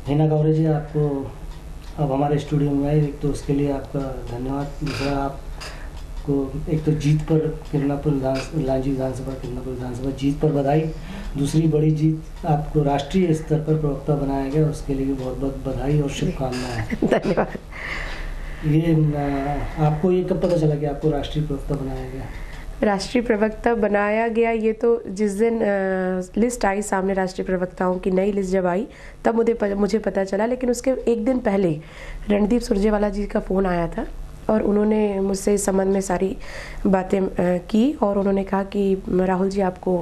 हिना कावरे जी, आपको अब हमारे स्टूडियो में आए, एक तो उसके लिए आपका धन्यवाद। दूसरा, आपको एक तो जीत पर किरणापुर लांजी विधानसभा किरणापुर विधानसभा जीत पर बधाई। दूसरी बड़ी जीत, आपको राष्ट्रीय स्तर पर प्रवक्ता बनाया गया, उसके लिए भी बहुत बहुत बधाई और शुभकामनाएं। धन्यवाद। ये आपको ये कब पता चला कि आपको राष्ट्रीय प्रवक्ता बनाया गया? राष्ट्रीय प्रवक्ता बनाया गया ये तो जिस दिन लिस्ट आई सामने, राष्ट्रीय प्रवक्ताओं की नई लिस्ट जब आई तब मुझे पता चला। लेकिन उसके एक दिन पहले रणदीप सुरजेवाला जी का फ़ोन आया था और उन्होंने मुझसे इस संबंध में सारी बातें की और उन्होंने कहा कि राहुल जी आपको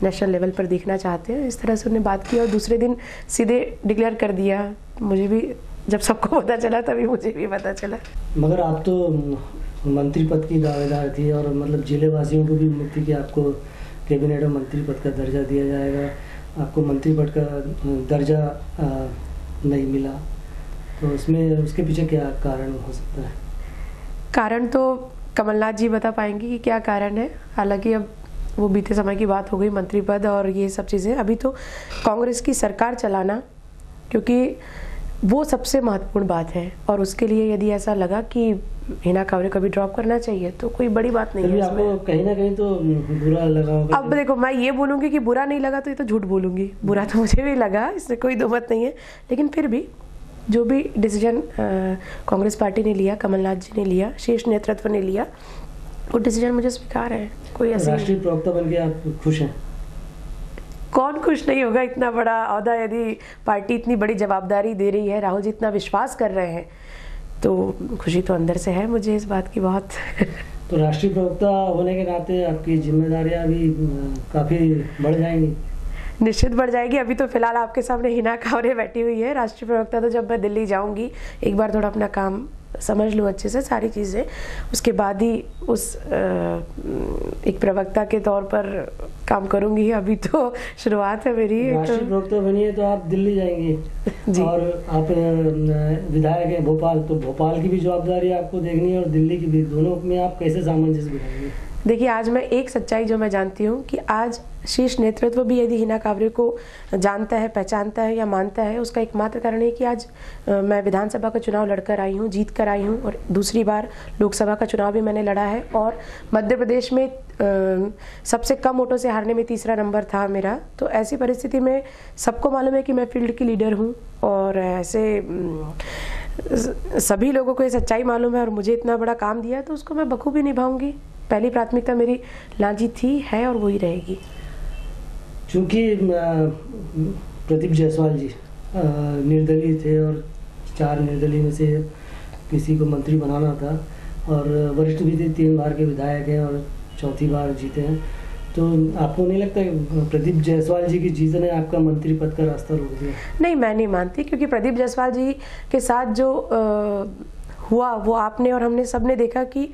नेशनल लेवल पर देखना चाहते हैं। इस तरह से उन्होंने बात की और दूसरे दिन सीधे डिक्लेयर कर दिया। मुझे भी जब सबको पता चला तभी मुझे भी पता चला। मगर आप तो मंत्री पद की दावेदार थी और मतलब जिले वासियों को भी उम्मीद थी कि आपको कैबिनेट में मंत्री पद का दर्जा दिया जाएगा। आपको मंत्री पद का दर्जा नहीं मिला, तो उसमें उसके पीछे क्या कारण हो सकता है? कारण तो कमलनाथ जी बता पाएंगे कि क्या कारण है। हालांकि अब वो बीते समय की बात हो गई, मंत्री पद और ये सब चीज़ें। अभी तो कांग्रेस की सरकार चलाना, क्योंकि वो सबसे महत्वपूर्ण बात है और उसके लिए यदि ऐसा लगा कि हिना कावरे को भी ड्रॉप करना चाहिए तो कोई बड़ी बात नहीं है। आपको कहीं ना कहीं तो बुरा लगा होगा। अब देखो, मैं ये बोलूँगी कि बुरा नहीं लगा तो ये तो झूठ बोलूँगी। बुरा तो मुझे भी लगा, इसमें कोई दो मत नहीं है। लेकिन फिर भी जो भी डिसीजन कांग्रेस पार्टी ने लिया, कमलनाथ जी ने लिया, शीर्ष नेतृत्व ने लिया, वो डिसीजन मुझे स्वीकार है। कोई ऐसे राष्ट्रीय प्रवक्ता बन के आप खुश हैं? कौन खुश नहीं होगा? इतना बड़ा ओहदा, यदि पार्टी इतनी बड़ी जवाबदारी दे रही है, राहुल जी इतना विश्वास कर रहे हैं, तो खुशी तो अंदर से है मुझे इस बात की बहुत। तो राष्ट्रीय प्रवक्ता होने के नाते आपकी जिम्मेदारियां भी काफ़ी बढ़ जाएंगी? निश्चित बढ़ जाएगी। अभी तो फिलहाल आपके सामने हिना कावरे बैठी हुई है। राष्ट्रीय प्रवक्ता तो जब मैं दिल्ली जाऊंगी, एक बार थोड़ा अपना काम समझ लूँ अच्छे से, सारी चीज़ें, उसके बाद ही उस एक प्रवक्ता के तौर पर काम करूंगी। अभी तो शुरुआत है मेरी। राष्ट्रीय प्रवक्ता बनिए तो आप दिल्ली जाएंगी और आप विधायक हैं भोपाल, तो भोपाल की भी जवाबदारी आपको देखनी है और दिल्ली की भी। दोनों में आप कैसे सामंजस्य बिठाएंगे? देखिए, आज मैं एक सच्चाई जो मैं जानती हूँ कि आज शीर्ष नेतृत्व भी यदि हिना कावरे को जानता है, पहचानता है या मानता है, उसका एकमात्र कारण है कि आज मैं विधानसभा का चुनाव लड़कर आई हूँ, जीत कर आई हूँ और दूसरी बार लोकसभा का चुनाव भी मैंने लड़ा है और मध्य प्रदेश में सबसे कम वोटों से हारने में तीसरा नंबर था मेरा। तो ऐसी परिस्थिति में सबको मालूम है कि मैं फील्ड की लीडर हूँ और ऐसे सभी लोगों को ये सच्चाई मालूम है और मुझे इतना बड़ा काम दिया तो उसको मैं बखूबी निभाऊंगी। पहली प्राथमिकता मेरी लांजी थी, है और वही रहेगी। चूँकि प्रदीप जायसवाल जी निर्दलीय थे और 4 निर्दलीय में से किसी को मंत्री बनाना था और वरिष्ठ भी थे, 3 बार के विधायक हैं और चौथी बार जीते हैं, तो आपको नहीं लगता कि प्रदीप जायसवाल जी की जीत ने आपका मंत्री पद का रास्ता रोक दिया? नहीं, मैं नहीं मानती, क्योंकि प्रदीप जायसवाल जी के साथ जो हुआ वो आपने और हमने सबने देखा कि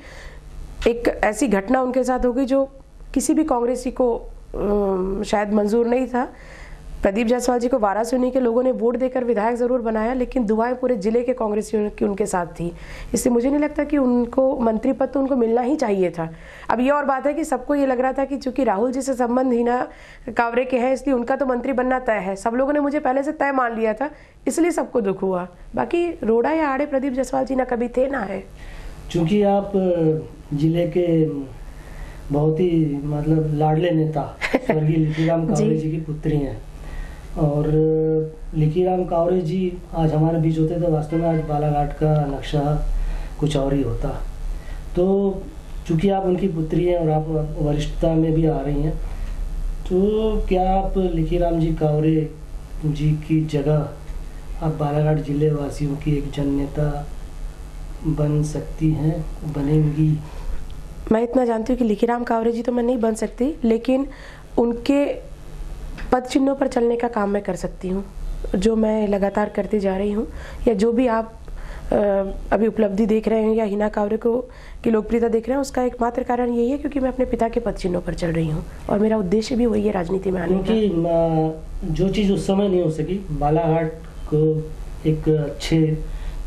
एक ऐसी घटना उनके साथ हो गई जो किसी भी कांग्रेसी को शायद मंजूर नहीं था। प्रदीप जायसवाल जी को वाराणसी के लोगों ने वोट देकर विधायक जरूर बनाया, लेकिन दुआएं पूरे जिले के कांग्रेसियों की उनके साथ थी। इसलिए मुझे नहीं लगता कि उनको मंत्री पद तो उनको मिलना ही चाहिए था। अब ये और बात है कि सबको ये लग रहा था कि चूंकि राहुल जी से संबंध हिना कावरे के हैं इसलिए उनका तो मंत्री बनना तय है। सब लोगों ने मुझे पहले से तय मान लिया था, इसलिए सबको दुख हुआ। बाकी रोड़ा या आड़े प्रदीप जायसवाल जी ना कभी थे ना है। चूँकि आप जिले के बहुत ही मतलब लाडले नेता स्वर्गीय लिखीराम कावरे जी की पुत्री हैं और लिखीराम कावरे जी आज हमारे बीच होते तो वास्तव में आज बालाघाट का नक्शा कुछ और ही होता। तो चूँकि आप उनकी पुत्री हैं और आप वरिष्ठता में भी आ रही हैं, तो क्या आप लिखीराम जी कावरे जी की जगह आप बालाघाट जिले वासियों की एक जन नेता बन सकती हैं, बनेंगी? मैं इतना जानती हूँ कि लिखीराम कावरे जी तो मैं नहीं बन सकती, लेकिन उनके पद चिन्हों पर चलने का काम मैं कर सकती हूँ, जो मैं लगातार करती जा रही हूँ। या जो भी आप अभी उपलब्धि देख रहे हैं या हिना कावरे को की लोकप्रियता देख रहे हैं, उसका एकमात्र कारण यही है क्योंकि मैं अपने पिता के पद चिन्हों पर चल रही हूँ और मेरा उद्देश्य भी वही है राजनीति में आने का। क्योंकि जो चीज़ उस समय नहीं हो सकी, बालाघाट को एक अच्छे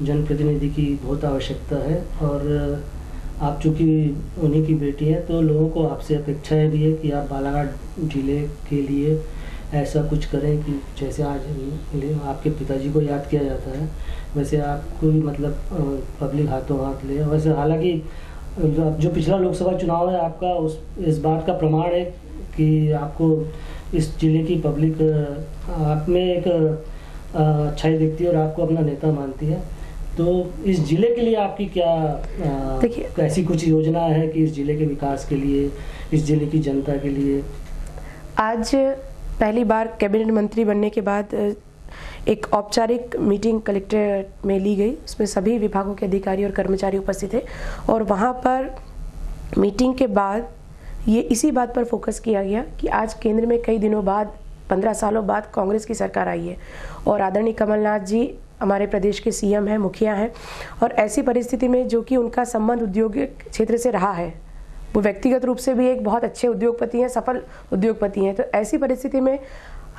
जनप्रतिनिधि की बहुत आवश्यकता है और आप चूँकि उन्हीं की बेटी हैं तो लोगों को आपसे अपेक्षाएं भी है कि आप बालाघाट जिले के लिए ऐसा कुछ करें कि जैसे आज आपके पिताजी को याद किया जाता है वैसे आपको भी मतलब पब्लिक हाथों हाथ ले। वैसे हालांकि जो पिछला लोकसभा चुनाव है आपका इस बात का प्रमाण है कि आपको इस जिले की पब्लिक आप में एक अच्छाई दिखती है और आपको अपना नेता मानती है। तो इस जिले के लिए आपकी क्या ऐसी कुछ योजना है कि इस जिले के विकास के लिए, इस जिले की जनता के लिए? आज पहली बार कैबिनेट मंत्री बनने के बाद एक औपचारिक मीटिंग कलेक्ट्रेट में ली गई। उसमें सभी विभागों के अधिकारी और कर्मचारी उपस्थित थे और वहाँ पर मीटिंग के बाद ये इसी बात पर फोकस किया गया कि आज केंद्र में कई दिनों बाद 15 सालों बाद कांग्रेस की सरकार आई है और आदरणीय कमलनाथ जी हमारे प्रदेश के सीएम हैं, मुखिया हैं और ऐसी परिस्थिति में जो कि उनका संबंध औद्योगिक क्षेत्र से रहा है, वो व्यक्तिगत रूप से भी एक बहुत अच्छे उद्योगपति हैं, सफल उद्योगपति हैं। तो ऐसी परिस्थिति में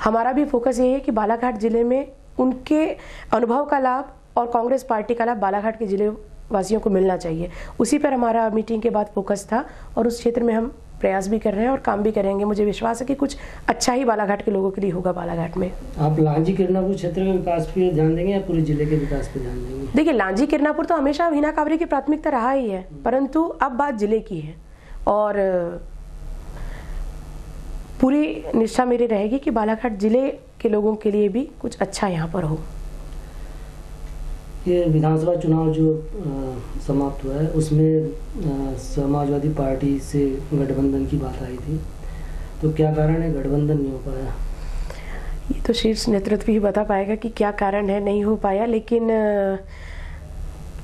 हमारा भी फोकस ये है कि बालाघाट जिले में उनके अनुभव का लाभ और कांग्रेस पार्टी का लाभ बालाघाट के जिले वासियों को मिलना चाहिए। उसी पर हमारा मीटिंग के बाद फोकस था और उस क्षेत्र में हम प्रयास भी कर रहे हैं और काम भी करेंगे। मुझे विश्वास है कि कुछ अच्छा ही बालाघाट के लोगों के लिए होगा बालाघाट में। आप लांजी किरनापुर क्षेत्र के विकास पे ध्यान देंगे या पूरे जिले के विकास पे ध्यान देंगे? देखिए, लांजी किरनापुर तो हमेशा हिना कांवरे की प्राथमिकता रहा ही है, परंतु अब बात जिले की है और पूरी निष्ठा मेरी रहेगी कि बालाघाट जिले के लोगों के लिए भी कुछ अच्छा यहाँ पर हो। ये विधानसभा चुनाव जो समाप्त हुआ है उसमें समाजवादी पार्टी से गठबंधन की बात आई थी, तो क्या कारण है गठबंधन नहीं हो पाया? ये तो शीर्ष नेतृत्व ही बता पाएगा कि क्या कारण है नहीं हो पाया, लेकिन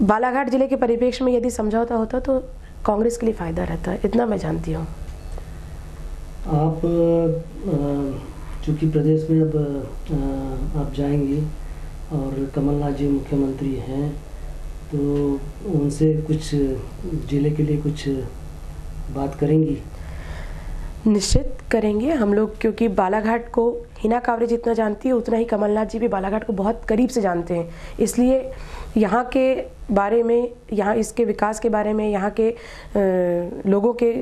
बालाघाट जिले के परिप्रेक्ष्य में यदि समझौता होता तो कांग्रेस के लिए फायदा रहता है, इतना मैं जानती हूँ। आप चूँकि प्रदेश में अब आप जाएंगी और कमलनाथ जी मुख्यमंत्री हैं तो उनसे कुछ जिले के लिए कुछ बात करेंगी? निश्चित करेंगे हम लोग, क्योंकि बालाघाट को हिना कांवरे जितना जानती है उतना ही कमलनाथ जी भी बालाघाट को बहुत करीब से जानते हैं। इसलिए यहाँ के बारे में, यहाँ इसके विकास के बारे में, यहाँ के लोगों के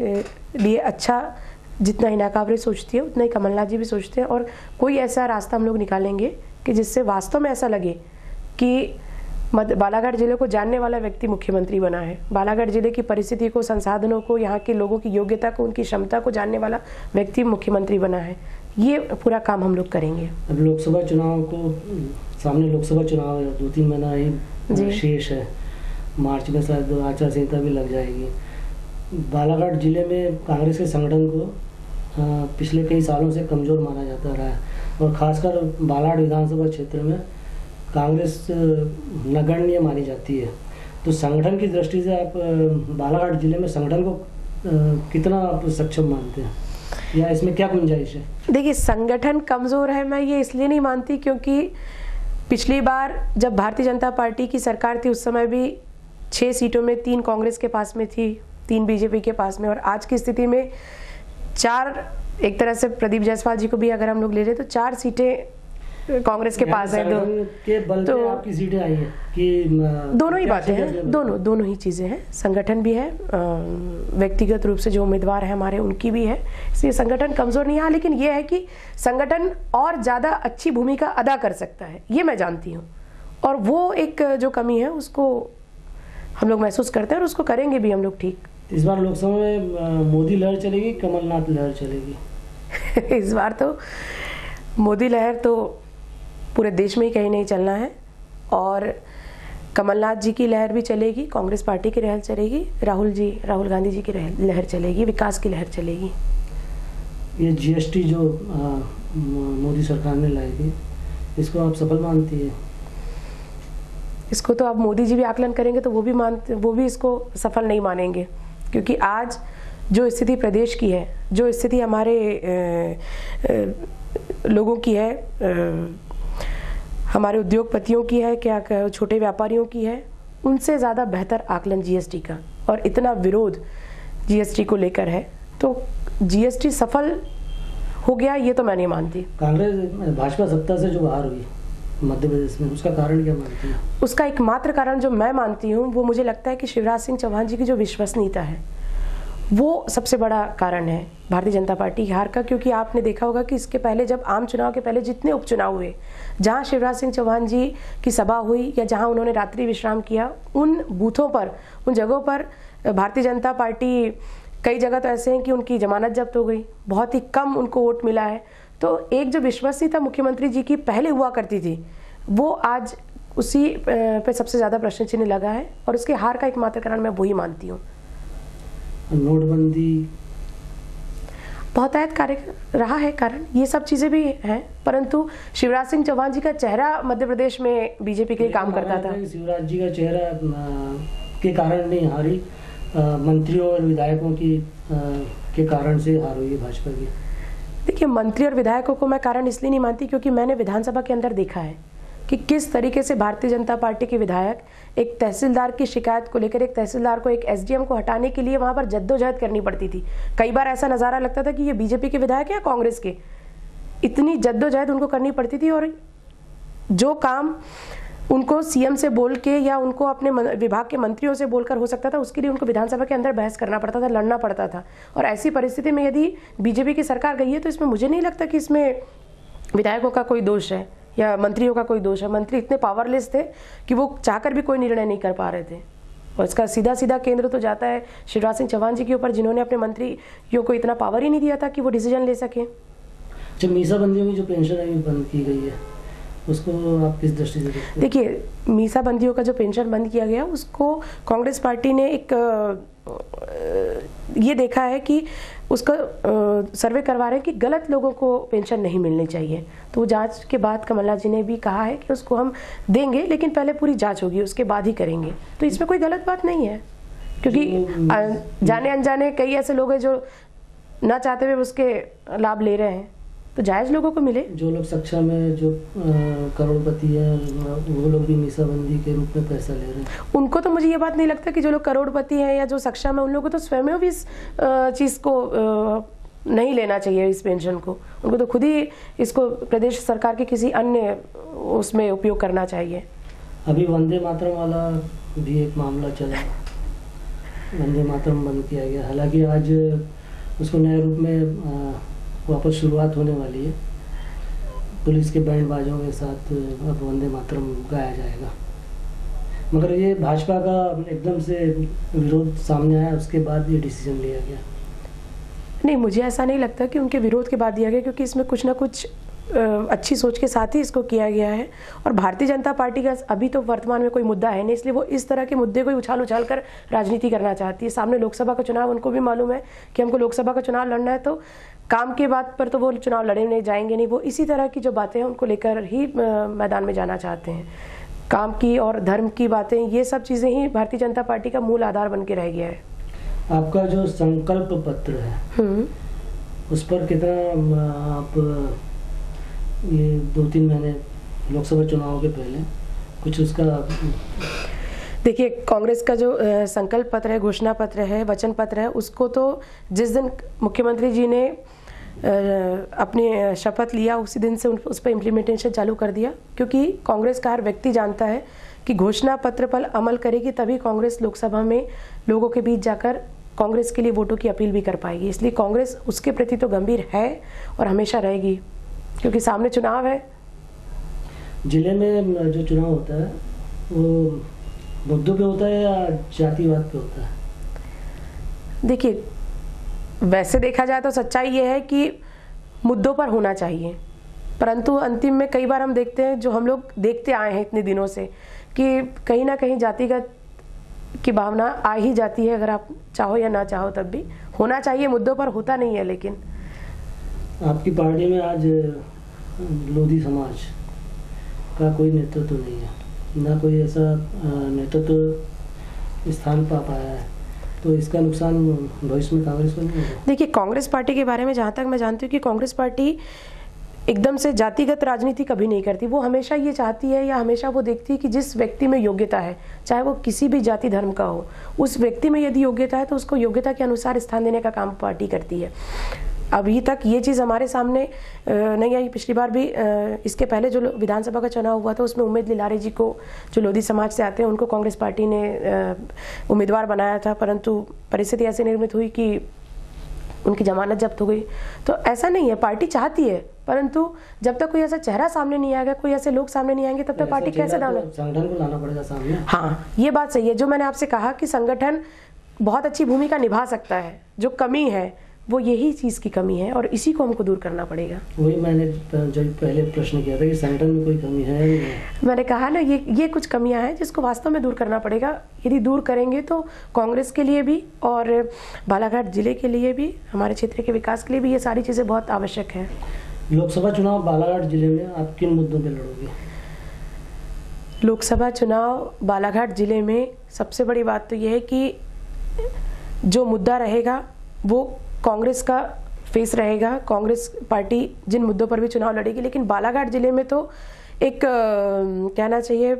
लिए अच्छा जितना हिना कांवरे सोचती है उतना ही कमलनाथ जी भी सोचते हैं और कोई ऐसा रास्ता हम लोग निकालेंगे कि जिससे वास्तव में ऐसा लगे कि बालाघाट जिले को जानने वाला व्यक्ति मुख्यमंत्री बना है, बालाघाट जिले की परिस्थिति को, संसाधनों को, यहाँ के लोगों की योग्यता को, उनकी क्षमता को जानने वाला व्यक्ति मुख्यमंत्री बना है। ये पूरा काम हम लोग करेंगे। अब लोकसभा चुनाव को सामने, लोकसभा चुनाव है, 2-3 महीना ही शेष है, मार्च में शायद आचार संहिता भी लग जाएगी। बालाघाट जिले में कांग्रेस के संगठन को पिछले कई सालों से कमजोर माना जाता रहा है और खासकर बालाघाट विधानसभा क्षेत्र में कांग्रेस नगण्य मानी जाती है। तो संगठन की दृष्टि से आप बालाघाट जिले में संगठन को कितना आप सक्षम मानते हैं या इसमें क्या गुंजाइश है? देखिए, संगठन कमजोर है मैं ये इसलिए नहीं मानती क्योंकि पिछली बार जब भारतीय जनता पार्टी की सरकार थी उस समय भी 6 सीटों में 3 कांग्रेस के पास में थी, 3 बीजेपी के पास में, और आज की स्थिति में 4, एक तरह से प्रदीप जायसवाल जी को भी अगर हम लोग ले रहे तो 4 सीटें कांग्रेस के पास है। के बल पे आपकी सीटें आई हैं कि दोनों ही बातें हैं, दोनों ही चीजें हैं। संगठन भी है, व्यक्तिगत रूप से जो उम्मीदवार है हमारे उनकी भी है, इसलिए संगठन कमजोर नहीं है। लेकिन ये है कि संगठन और ज्यादा अच्छी भूमिका अदा कर सकता है, ये मैं जानती हूँ, और वो एक जो कमी है उसको हम लोग महसूस करते हैं और उसको करेंगे भी हम लोग ठीक। इस बार लोकसभा में मोदी लहर चलेगी, कमलनाथ लहर चलेगी? इस बार तो मोदी लहर तो पूरे देश में ही कहीं नहीं चलना है और कमलनाथ जी की लहर भी चलेगी, कांग्रेस पार्टी की लहर चलेगी, राहुल गांधी जी की लहर चलेगी, विकास की लहर चलेगी। ये जीएसटी जो मोदी सरकार ने लाई थी, इसको आप सफल मानती है? इसको तो अब मोदी जी भी आकलन करेंगे तो वो भी इसको सफल नहीं मानेंगे, क्योंकि आज जो स्थिति प्रदेश की है, जो स्थिति हमारे लोगों की है, हमारे उद्योगपतियों की है, क्या छोटे व्यापारियों की है, उनसे ज़्यादा बेहतर आकलन जीएसटी का, और इतना विरोध जीएसटी को लेकर है, तो जीएसटी सफल हो गया ये तो मैं नहीं मानती। कांग्रेस भाजपा सत्ता से जो बाहर हुई मध्य प्रदेश में, उसका कारण क्या मानती है? उसका एकमात्र कारण जो मैं मानती हूँ वो मुझे लगता है कि शिवराज सिंह चौहान जी की जो विश्वसनीयता है वो सबसे बड़ा कारण है भारतीय जनता पार्टी की हार का। क्योंकि आपने देखा होगा कि इसके पहले जब आम चुनाव के पहले जितने उपचुनाव हुए, जहां शिवराज सिंह चौहान जी की सभा हुई या जहां उन्होंने रात्रि विश्राम किया, उन बूथों पर, उन जगहों पर भारतीय जनता पार्टी, कई जगह तो ऐसे हैं कि उनकी जमानत जब्त हो गई, बहुत ही कम उनको वोट मिला है। तो एक जो विश्वसनीयता मुख्यमंत्री जी की पहले हुआ करती थी, वो आज उसी पे सबसे ज्यादा प्रश्न चिन्ह लगा है, और उसके हार का एकमात्र कारण मैं वही मानती हूँ। नोटबंदी बहुतायत कार्य रहा है कारण, ये सब चीजें भी हैं, परंतु शिवराज सिंह चौहान जी का चेहरा मध्य प्रदेश में बीजेपी के लिए काम करता था। शिवराज जी का चेहरा के कारण नहीं हारी, मंत्रियों और विधायकों की के कारण से हार हुई है भाजपा की। देखिए, मंत्री और विधायकों को मैं कारण इसलिए नहीं मानती क्योंकि मैंने विधानसभा के अंदर देखा है कि किस तरीके से भारतीय जनता पार्टी के विधायक एक तहसीलदार की शिकायत को लेकर, एक तहसीलदार को, एक एसडीएम को हटाने के लिए वहां पर जद्दोजहद करनी पड़ती थी। कई बार ऐसा नजारा लगता था कि ये बीजेपी के विधायक है या कांग्रेस के, इतनी जद्दोजहद उनको करनी पड़ती थी। और जो काम उनको सीएम से बोल के या उनको अपने विभाग के मंत्रियों से बोलकर हो सकता था, उसके लिए उनको विधानसभा के अंदर बहस करना पड़ता था, लड़ना पड़ता था। और ऐसी परिस्थिति में यदि बीजेपी की सरकार गई है तो इसमें मुझे नहीं लगता कि इसमें विधायकों का कोई दोष है या मंत्रियों का कोई दोष है। मंत्री इतने पावरलेस थे कि वो चाहकर भी कोई निर्णय नहीं कर पा रहे थे, और इसका सीधा सीधा केंद्र तो जाता है शिवराज सिंह चौहान जी के ऊपर, जिन्होंने अपने मंत्रियों को इतना पावर ही नहीं दिया था कि वो डिसीजन ले सके। जब मीसा बंदियों की जो पेंशन अभी बंद की गई है, उसको आप किस दृष्टि से देखते हैं? देखिए, मीसा बंदियों का जो पेंशन बंद किया गया, उसको कांग्रेस पार्टी ने एक ये देखा है कि उसका सर्वे करवा रहे हैं कि गलत लोगों को पेंशन नहीं मिलनी चाहिए। तो वो जांच के बाद कमलनाथ जी ने भी कहा है कि उसको हम देंगे, लेकिन पहले पूरी जांच होगी, उसके बाद ही करेंगे। तो इसमें कोई गलत बात नहीं है, क्योंकि जाने अनजाने कई ऐसे लोग हैं जो ना चाहते हुए उसके लाभ ले रहे हैं, तो जायज लोगों को मिले। जो लोग सक्षम है, जो करोड़पति है, वो लोग भी मीसाबंदी के रूप में पैसा ले रहे हैं। उनको तो मुझे ये बात नहीं लगता कि जो लोग करोड़पति हैं या जो सक्षम है, उन लोगों को तो स्वयं भी इस चीज को नहीं लेना चाहिए, इस पेंशन को। उनको तो खुद ही इसको प्रदेश सरकार के किसी अन्य उसमें उपयोग करना चाहिए। अभी वंदे मातरम वाला भी एक मामला चला, वंदे मातरम बंद किया गया। हालांकि आज उसको नए रूप में वापस शुरुआत होने वाली है, पुलिस के बैंड बाजों के साथ अब वंदे मातरम गाया जाएगा। मगर ये भाजपा का एकदम से विरोध सामने आया, उसके बाद ये डिसीजन लिया गया। नहीं, मुझे ऐसा नहीं लगता कि उनके विरोध के बाद दिया गया, क्योंकि इसमें कुछ ना कुछ अच्छी सोच के साथ ही इसको किया गया है। और भारतीय जनता पार्टी का अभी तो वर्तमान में कोई मुद्दा है नहीं, इसलिए वो इस तरह के मुद्दे को उछाल उछाल कर राजनीति करना चाहती है। सामने लोकसभा का चुनाव, उनको भी मालूम है कि हमको लोकसभा का चुनाव लड़ना है, तो काम के बात पर तो वो चुनाव लड़े नहीं जाएंगे नहीं। वो इसी तरह की जो बातें हैं उनको लेकर ही मैदान में जाना चाहते हैं। काम की और धर्म की बातें, ये सब चीजें ही भारतीय जनता पार्टी का मूल आधार बन के रह गया है। आपका जो संकल्प पत्र है, उस पर कितना आप ये 2-3 महीने लोकसभा चुनाव के पहले कुछ उसका? देखिए, कांग्रेस का जो संकल्प पत्र है, घोषणा पत्र है, वचन पत्र है, उसको तो जिस दिन मुख्यमंत्री जी ने अपनी शपथ लिया, उसी दिन से उस पर इम्प्लीमेंटेशन चालू कर दिया। क्योंकि कांग्रेस का हर व्यक्ति जानता है कि घोषणा पत्र पर अमल करेगी तभी कांग्रेस लोकसभा में लोगों के बीच जाकर कांग्रेस के लिए वोटों की अपील भी कर पाएगी। इसलिए कांग्रेस उसके प्रति तो गंभीर है और हमेशा रहेगी, क्योंकि सामने चुनाव है। जिले में जो चुनाव होता है वो मुद्दों पे होता है या जातिवाद पे होता है? देखिए, वैसे देखा जाए तो सच्चाई ये है कि मुद्दों पर होना चाहिए, परंतु अंतिम में कई बार हम देखते हैं, जो हम लोग देखते आए हैं इतने दिनों से, कि कहीं ना कहीं जातिगत की भावना आ ही जाती है। अगर आप चाहो या ना चाहो, तब भी होना चाहिए, मुद्दों पर होता नहीं है। लेकिन आपकी पार्टी में आज लोधी समाज का कोई नेतृत्व नहीं है, ना कोई ऐसा नेतृत्व स्थान पा पाया है, तो इसका नुकसान भविष्य में कांग्रेस को नहीं होगा? देखिए, कांग्रेस पार्टी के बारे में जहाँ तक मैं जानती हूँ कि कांग्रेस पार्टी एकदम से जातिगत राजनीति कभी नहीं करती। वो हमेशा ये चाहती है या हमेशा वो देखती है कि जिस व्यक्ति में योग्यता है, चाहे वो किसी भी जाति धर्म का हो, उस व्यक्ति में यदि योग्यता है तो उसको योग्यता के अनुसार स्थान देने का काम पार्टी करती है। अभी तक ये चीज़ हमारे सामने नहीं आई। पिछली बार भी इसके पहले जो विधानसभा का चुनाव हुआ था उसमें उम्मेद लिलारे जी को, जो लोधी समाज से आते हैं, उनको कांग्रेस पार्टी ने उम्मीदवार बनाया था, परंतु परिस्थिति ऐसी निर्मित हुई कि उनकी जमानत जब्त हो गई। तो ऐसा नहीं है, पार्टी चाहती है, परंतु जब तक कोई ऐसा चेहरा सामने नहीं आएगा, कोई ऐसे लोग सामने नहीं आएंगे, तब तक पार्टी कैसे डालना, संगठन को लाना पड़ेगा सामने। हाँ, ये बात सही है। जो मैंने आपसे कहा कि संगठन बहुत अच्छी भूमिका निभा सकता है, जो कमी है वो यही चीज़ की कमी है और इसी को हमको दूर करना पड़ेगा। वही मैंने जब पहले प्रश्न किया था कि संगठन में कोई कमी है या नहीं। मैंने कहा ना, ये कुछ कमियां हैं जिसको वास्तव में दूर करना पड़ेगा। यदि दूर करेंगे तो कांग्रेस के लिए भी और बालाघाट जिले के लिए भी, हमारे क्षेत्र के विकास के लिए भी ये सारी चीज़ें बहुत आवश्यक है। लोकसभा चुनाव बालाघाट जिले में आप किन मुद्दों पर लड़ोगे? लोकसभा चुनाव बालाघाट जिले में सबसे बड़ी बात तो यह है कि जो मुद्दा रहेगा वो कांग्रेस का फेस रहेगा। कांग्रेस पार्टी जिन मुद्दों पर भी चुनाव लड़ेगी, लेकिन बालाघाट जिले में तो एक कहना चाहिए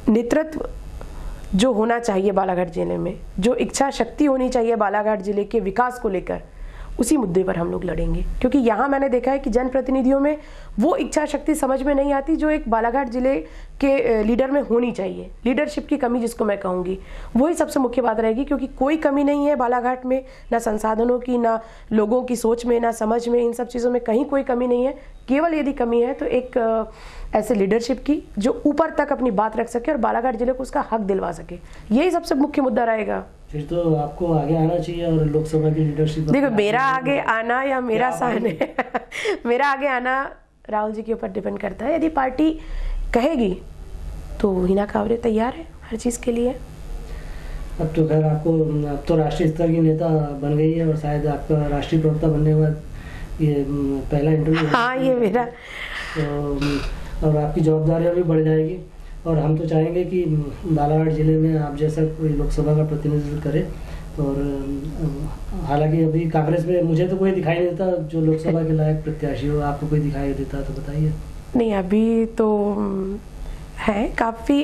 नेतृत्व जो होना चाहिए बालाघाट जिले में, जो इच्छा शक्ति होनी चाहिए बालाघाट जिले के विकास को लेकर, उसी मुद्दे पर हम लोग लड़ेंगे। क्योंकि यहाँ मैंने देखा है कि जनप्रतिनिधियों में वो इच्छा शक्ति समझ में नहीं आती जो एक बालाघाट जिले के लीडर में होनी चाहिए। लीडरशिप की कमी जिसको मैं कहूँगी, वही सबसे मुख्य बात रहेगी। क्योंकि कोई कमी नहीं है बालाघाट में, ना संसाधनों की, ना लोगों की सोच में, ना समझ में, इन सब चीज़ों में कहीं कोई कमी नहीं है। केवल यदि कमी है तो एक ऐसे लीडरशिप की जो ऊपर तक अपनी बात रख सके और बालाघाट जिले को उसका हक दिलवा सके, यही सबसे मुख्य मुद्दा रहेगा। फिर तो आपको आगे आना चाहिए और लोकसभा की लीडरशिप। देखो, मेरा आगे आना या मेरा सहने मेरा आगे आना राहुल जी के ऊपर डिपेंड करता है। यदि पार्टी कहेगी तो हिना कांवरे तैयार है हर चीज़ के लिए। अब तो खैर आपको, अब तो राष्ट्रीय स्तर की नेता बन गई है और शायद आपका राष्ट्रीय प्रवक्ता बनने के बाद ये पहला इंटरव्यू। हाँ, ये मेरा तो और आपकी जवाबदारियाँ भी बढ़ जाएगी। और हम तो चाहेंगे कि बालाघाट जिले में आप जैसा कोई लोकसभा का प्रतिनिधित्व करे। और हालांकि अभी कांग्रेस में मुझे तो कोई दिखाई नहीं देता जो लोकसभा के लायक प्रत्याशी हो। आपको कोई दिखाई देता तो बताइए। नहीं, अभी तो है काफ़ी,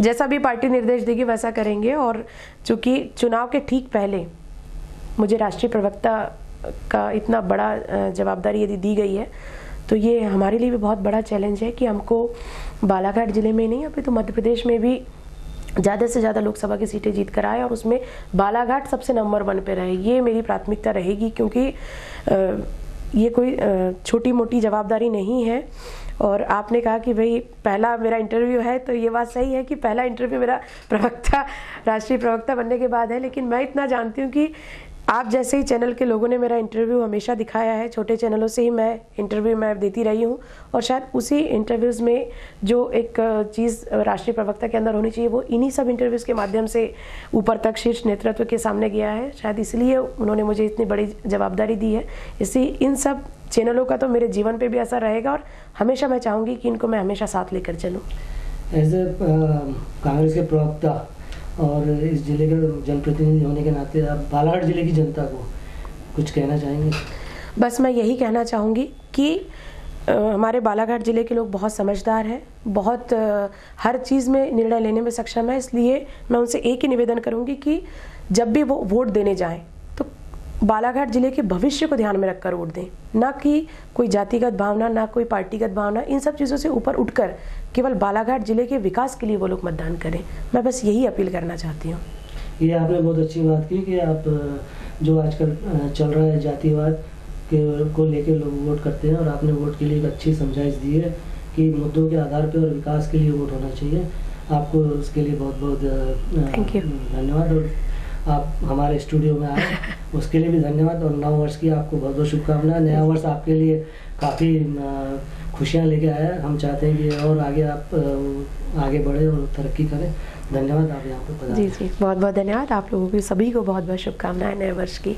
जैसा भी पार्टी निर्देश देगी वैसा करेंगे। और चूँकि चुनाव के ठीक पहले मुझे राष्ट्रीय प्रवक्ता का इतना बड़ा जवाबदारी यदि दी गई है तो ये हमारे लिए भी बहुत बड़ा चैलेंज है कि हमको बालाघाट जिले में नहीं, अभी तो मध्य प्रदेश में भी ज़्यादा से ज़्यादा लोकसभा की सीटें जीत कर आए और उसमें बालाघाट सबसे नंबर 1 पे रहे। ये मेरी प्राथमिकता रहेगी, क्योंकि ये कोई छोटी मोटी जवाबदारी नहीं है। और आपने कहा कि भाई पहला मेरा इंटरव्यू है, तो ये बात सही है कि पहला इंटरव्यू मेरा राष्ट्रीय प्रवक्ता बनने के बाद है। लेकिन मैं इतना जानती हूँ कि आप जैसे ही चैनल के लोगों ने मेरा इंटरव्यू हमेशा दिखाया है, छोटे चैनलों से ही मैं इंटरव्यू देती रही हूँ। और शायद उसी इंटरव्यूज़ में जो एक चीज़ राष्ट्रीय प्रवक्ता के अंदर होनी चाहिए वो इन्हीं सब इंटरव्यूज़ के माध्यम से ऊपर तक शीर्ष नेतृत्व के सामने गया है। शायद इसलिए उन्होंने मुझे इतनी बड़ी जवाबदारी दी है। इसलिए इन सब चैनलों का तो मेरे जीवन पर भी असर रहेगा और हमेशा मैं चाहूँगी कि इनको मैं हमेशा साथ लेकर चलूँ। एज ए कांग्रेस के प्रवक्ता और इस जिले के जनप्रतिनिधि होने के नाते आप बालाघाट जिले की जनता को कुछ कहना चाहेंगे? बस मैं यही कहना चाहूँगी कि हमारे बालाघाट जिले के लोग बहुत समझदार हैं, बहुत हर चीज़ में निर्णय लेने में सक्षम है। इसलिए मैं उनसे एक ही निवेदन करूँगी कि जब भी वो वोट देने जाएं तो बालाघाट जिले के भविष्य को ध्यान में रखकर वोट दें, ना कि कोई जातिगत भावना, ना कोई पार्टीगत भावना, इन सब चीज़ों से ऊपर उठकर केवल बालाघाट जिले के विकास के लिए वो लोग मतदान करें। मैं बस यही अपील करना चाहती हूँ। ये आपने बहुत अच्छी बात की कि आप जो आजकल चल रहा है जातिवाद को लेकर लोग वोट करते हैं और आपने वोट के लिए एक अच्छी समझाइश दी है कि मुद्दों के आधार पर और विकास के लिए वोट होना चाहिए। आपको उसके लिए बहुत बहुत धन्यवाद। और आप हमारे स्टूडियो में आए उसके लिए भी धन्यवाद। और नव वर्ष की आपको बहुत बहुत शुभकामनाएं। नया वर्ष आपके लिए काफ़ी खुशियाँ लेके आया। हम चाहते हैं कि और आगे आप आगे बढ़े और तरक्की करें। धन्यवाद आप यहाँ पर। जी, बहुत बहुत धन्यवाद। आप लोगों की सभी को बहुत बहुत शुभकामनाएं नए वर्ष की।